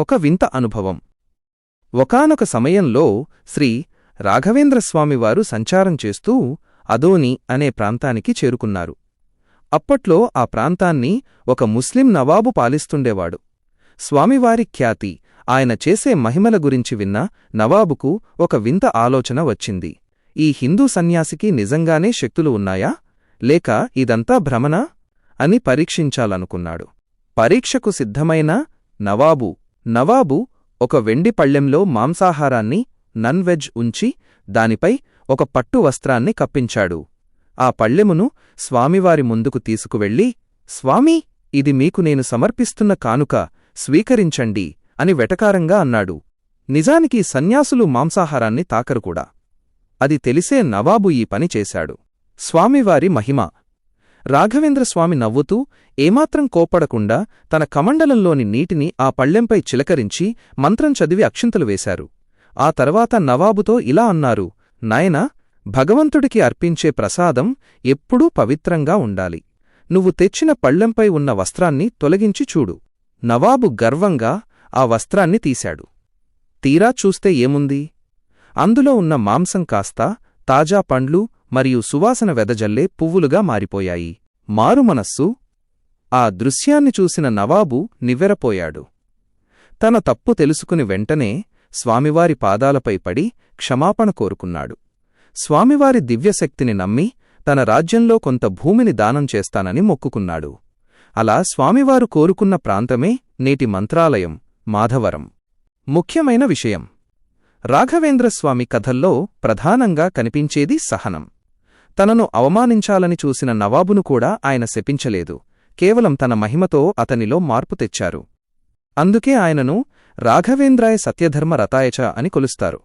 ఒక వింత అనుభవం. ఒకానొక సమయంలో శ్రీ రాఘవేంద్రస్వామివారు సంచారం చేస్తూ అదోని అనే ప్రాంతానికి చేరుకున్నారు. అప్పట్లో ఆ ప్రాంతాన్ని ఒక ముస్లిం నవాబు పాలిస్తుండేవాడు. స్వామివారి ఖ్యాతి, ఆయన చేసే మహిమల గురించి విన్న నవాబుకు ఒక వింత ఆలోచన వచ్చింది. ఈ హిందూ సన్యాసికి నిజంగానే శక్తులు ఉన్నాయా, లేక ఇదంతా భ్రమనా అని పరీక్షించాలనుకున్నాడు. పరీక్షకు సిద్ధమైన నవాబు ఒక వెండి పళ్ళెంలో మాంసాహారాన్ని నన్ వెజ్ ఉంచి దానిపై ఒక పట్టు వస్త్రాన్ని కప్పించాడు. ఆ పళ్ళెమును స్వామివారి ముందుకు తీసుకువెళ్ళి, స్వామీ, ఇది మీకు నేను సమర్పిస్తున్న కానుక, స్వీకరించండి అని వెటకారంగా అన్నాడు. నిజానికి సన్యాసులు మాంసాహారాన్ని తాకరుకూడా. అది తెలిసే నవాబు ఈ పని చేశాడు. స్వామివారి మహిమ. రాఘవేంద్రస్వామి నవ్వుతూ, ఏమాత్రం కోప్పడకుండా తన కమండలంలోని నీటిని ఆ పళ్ళెంపై చిలకరించి మంత్రం చదివి అక్షింతలు వేశారు. ఆ తర్వాత నవాబుతో ఇలా అన్నారు, నాయనా, భగవంతుడికి అర్పించే ప్రసాదం ఎప్పుడూ పవిత్రంగా ఉండాలి. నువ్వు తెచ్చిన పళ్ళెంపై ఉన్న వస్త్రాన్ని తొలగించి చూడు. నవాబు గర్వంగా ఆ వస్త్రాన్ని తీశాడు. తీరా చూస్తే ఏముంది? అందులో ఉన్న మాంసం కాస్త తాజా పండ్లు మరియు సువాసన వెదజల్లే పువ్వులుగా మారిపోయాయి. మారుమనస్సు. ఆ దృశ్యాన్ని చూసిన నవాబు నివ్వెరపోయాడు. తన తప్పు తెలుసుకుని వెంటనే స్వామివారి పాదాలపై పడి క్షమాపణ కోరుకున్నాడు. స్వామివారి దివ్యశక్తిని నమ్మి తన రాజ్యంలో కొంత భూమిని దానం చేస్తానని మొక్కుకున్నాడు. అలా స్వామివారు కోరుకున్న ప్రాంతమే నేటి మంత్రాలయం, మాధవరం. ముఖ్యమైన విషయం: రాఘవేంద్రస్వామి కథల్లో ప్రధానంగా కనిపించేది సహనం. తనను అవమానించాలని చూసిన నవాబును కూడా ఆయన శపించలేదు, కేవలం తన మహిమతో అతనిలో మార్పు తెచ్చారు. అందుకే ఆయనను రాఘవేంద్రాయ సత్యధర్మ రతాయచ అని కొలుస్తారు.